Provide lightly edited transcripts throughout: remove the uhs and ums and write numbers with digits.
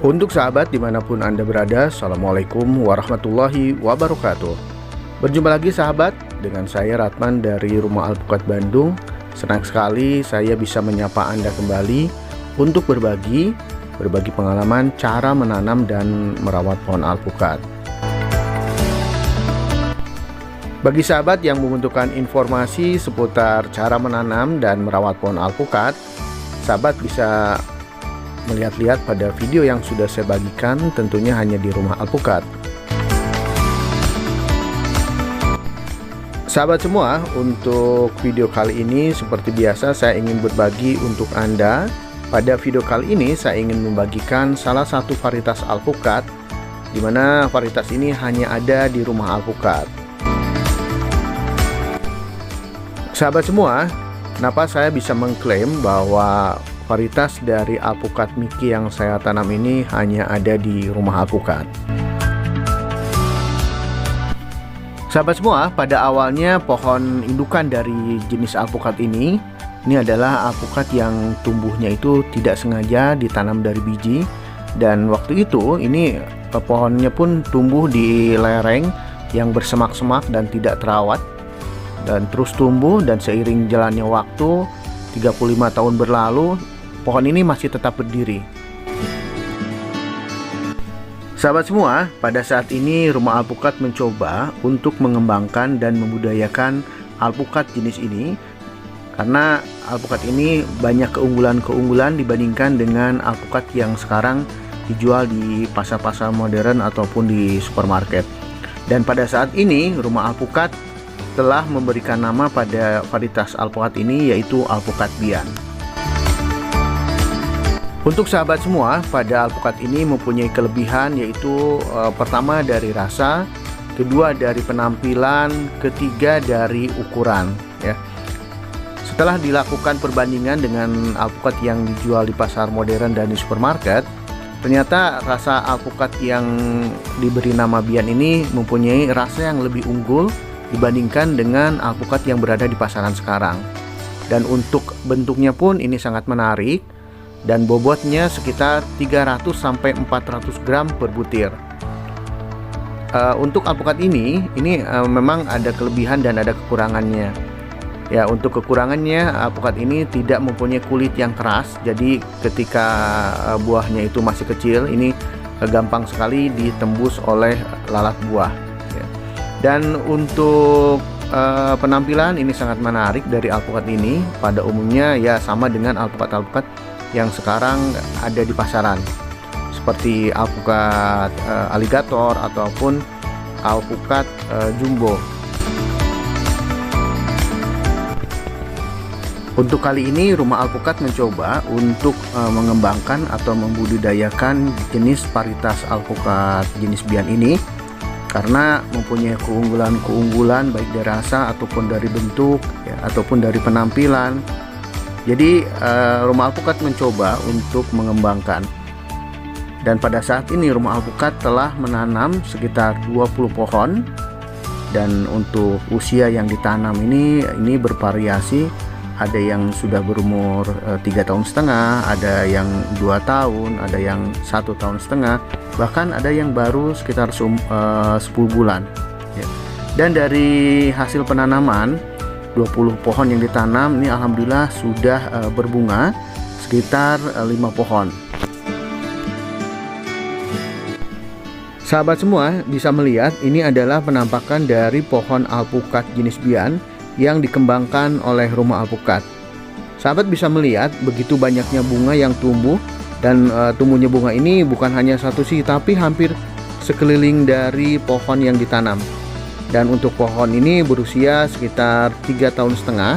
Untuk sahabat dimanapun Anda berada, Assalamualaikum warahmatullahi wabarakatuh. Berjumpa lagi sahabat dengan saya Ratman dari Rumah Alpukat Bandung. Senang sekali saya bisa menyapa Anda kembali untuk berbagi pengalaman cara menanam dan merawat pohon alpukat. Bagi sahabat yang membutuhkan informasi seputar cara menanam dan merawat pohon alpukat, sahabat bisa melihat-lihat pada video yang sudah saya bagikan, tentunya hanya di Rumah Alpukat. Sahabat semua, untuk video kali ini seperti biasa saya ingin berbagi untuk Anda. Pada video kali ini saya ingin membagikan salah satu varietas alpukat, di mana varietas ini hanya ada di Rumah Alpukat. Sahabat semua, kenapa saya bisa mengklaim bahwa varietas dari alpukat Miki yang saya tanam ini hanya ada di Rumah Alpukat? Sahabat semua, pada awalnya pohon indukan dari jenis alpukat ini adalah alpukat yang tumbuhnya itu tidak sengaja ditanam dari biji, dan waktu itu ini pohonnya pun tumbuh di lereng yang bersemak-semak dan tidak terawat, dan terus tumbuh, dan seiring jalannya waktu 35 tahun berlalu, pohon ini masih tetap berdiri. Sahabat semua, pada saat ini Rumah Alpukat mencoba untuk mengembangkan dan membudayakan alpukat jenis ini, karena alpukat ini banyak keunggulan-keunggulan dibandingkan dengan alpukat yang sekarang dijual di pasar-pasar modern ataupun di supermarket. Dan pada saat ini Rumah Alpukat telah memberikan nama pada varietas alpukat ini, yaitu alpukat Bian. Untuk sahabat semua, pada alpukat ini mempunyai kelebihan, yaitu pertama dari rasa, kedua dari penampilan, ketiga dari ukuran, ya. Setelah dilakukan perbandingan dengan alpukat yang dijual di pasar modern dan di supermarket, ternyata rasa alpukat yang diberi nama Bian ini mempunyai rasa yang lebih unggul dibandingkan dengan alpukat yang berada di pasaran sekarang. Dan untuk bentuknya pun ini sangat menarik, dan bobotnya sekitar 300 sampai 400 gram per butir. Untuk alpukat ini memang ada kelebihan dan ada kekurangannya. Ya, untuk kekurangannya, alpukat ini tidak mempunyai kulit yang keras, jadi ketika buahnya itu masih kecil, ini gampang sekali ditembus oleh lalat buah, ya. Dan untuk penampilan ini sangat menarik dari alpukat ini. Pada umumnya ya sama dengan alpukat-alpukat yang sekarang ada di pasaran, seperti alpukat aligator ataupun alpukat jumbo. Untuk kali ini Rumah Alpukat mencoba untuk mengembangkan atau membudidayakan jenis varietas alpukat jenis Bian ini, karena mempunyai keunggulan-keunggulan baik dari rasa ataupun dari bentuk, ya, ataupun dari penampilan. Jadi Rumah Alpukat mencoba untuk mengembangkan, dan pada saat ini Rumah Alpukat telah menanam sekitar 20 pohon, dan untuk usia yang ditanam ini bervariasi. Ada yang sudah berumur 3,5 tahun, ada yang 2 tahun, ada yang 1,5 tahun, bahkan ada yang baru sekitar 10 bulan, ya. Dan dari hasil penanaman 20 pohon yang ditanam ini alhamdulillah sudah berbunga sekitar 5 pohon. Sahabat semua bisa melihat ini adalah penampakan dari pohon alpukat jenis Bian yang dikembangkan oleh Rumah Alpukat. Sahabat bisa melihat begitu banyaknya bunga yang tumbuh, dan tumbuhnya bunga ini bukan hanya satu sih, tapi hampir sekeliling dari pohon yang ditanam. Dan untuk pohon ini berusia sekitar 3,5 tahun,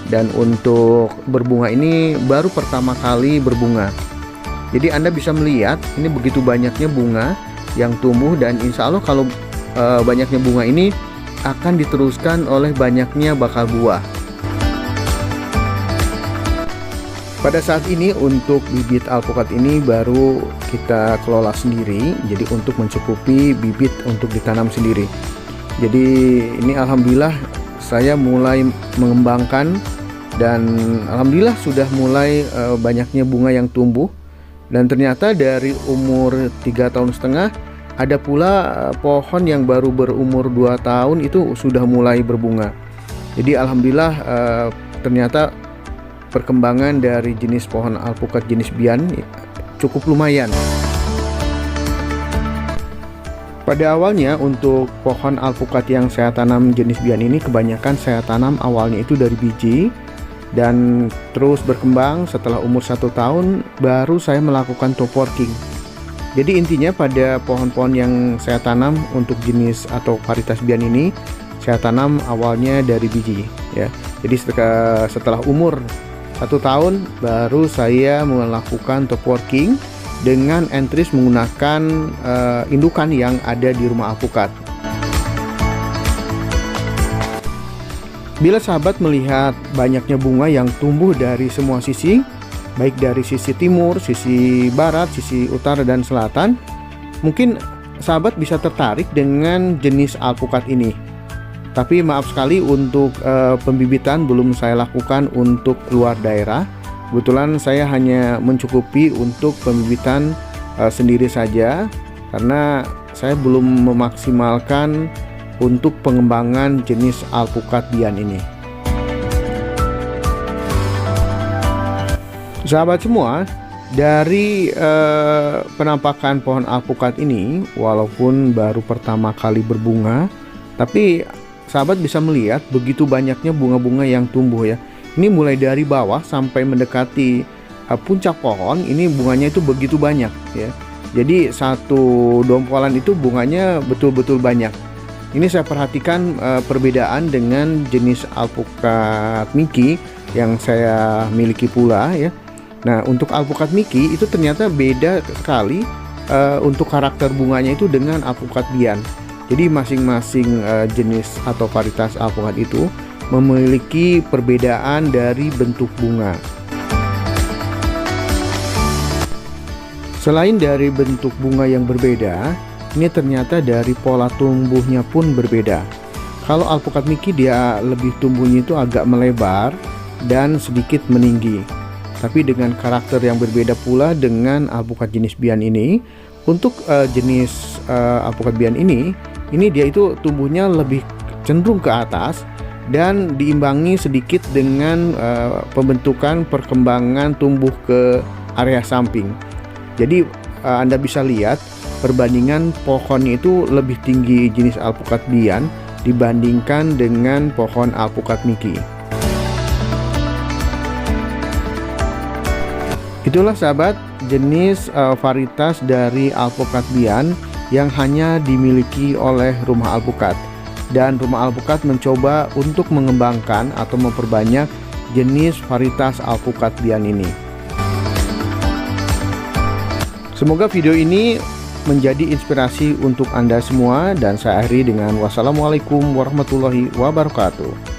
dan untuk berbunga ini baru pertama kali berbunga. Jadi Anda bisa melihat ini begitu banyaknya bunga yang tumbuh, dan insya Allah kalau banyaknya bunga ini akan diteruskan oleh banyaknya bakal buah. Pada saat ini untuk bibit alpukat ini baru kita kelola sendiri, jadi untuk mencukupi bibit untuk ditanam sendiri. Jadi ini alhamdulillah saya mulai mengembangkan, dan alhamdulillah sudah mulai banyaknya bunga yang tumbuh, Dan ternyata dari umur 3,5 tahun ada pula pohon yang baru berumur 2 tahun itu sudah mulai berbunga. Jadi alhamdulillah ternyata perkembangan dari jenis pohon alpukat jenis Bian cukup lumayan. Pada awalnya untuk pohon alpukat yang saya tanam jenis Bian ini kebanyakan saya tanam awalnya itu dari biji, dan terus berkembang. Setelah umur 1 tahun baru saya melakukan top working. Jadi intinya pada pohon-pohon yang saya tanam untuk jenis atau varietas Bian ini saya tanam awalnya dari biji ya. Jadi setelah umur 1 tahun baru saya melakukan top working dengan entries menggunakan indukan yang ada di rumah alpukat. Bila sahabat melihat banyaknya bunga yang tumbuh dari semua sisi, baik dari sisi timur, sisi barat, sisi utara dan selatan, mungkin sahabat bisa tertarik dengan jenis alpukat ini. Tapi maaf sekali untuk pembibitan belum saya lakukan untuk luar daerah. Kebetulan saya hanya mencukupi untuk pembibitan sendiri saja, karena saya belum memaksimalkan untuk pengembangan jenis alpukat Bian ini. Sahabat semua, dari penampakan pohon alpukat ini, walaupun baru pertama kali berbunga, tapi sahabat bisa melihat begitu banyaknya bunga-bunga yang tumbuh ya. Ini mulai dari bawah sampai mendekati puncak pohon, ini bunganya itu begitu banyak ya. Jadi satu dompolan itu bunganya betul-betul banyak. Ini saya perhatikan perbedaan dengan jenis alpukat Miki yang saya miliki pula ya. Nah, untuk alpukat Miki itu ternyata beda sekali untuk karakter bunganya itu dengan alpukat Bian. Jadi masing-masing jenis atau varietas alpukat itu memiliki perbedaan dari bentuk bunga. Selain dari bentuk bunga yang berbeda, ini ternyata dari pola tumbuhnya pun berbeda. Kalau alpukat Miki dia lebih tumbuhnya itu agak melebar dan sedikit meninggi. Tapi dengan karakter yang berbeda pula dengan alpukat jenis Bian ini. Untuk jenis alpukat Bian ini dia itu tumbuhnya lebih cenderung ke atas dan diimbangi sedikit dengan pembentukan perkembangan tumbuh ke area samping. Jadi Anda bisa lihat perbandingan pohonnya itu lebih tinggi jenis alpukat Bian dibandingkan dengan pohon alpukat Miki. Itulah sahabat jenis varietas dari alpukat Bian yang hanya dimiliki oleh rumah alpukat. Dan rumah alpukat mencoba untuk mengembangkan atau memperbanyak jenis varietas alpukat Bian ini. Semoga video ini menjadi inspirasi untuk Anda semua, dan saya akhiri dengan wassalamualaikum warahmatullahi wabarakatuh.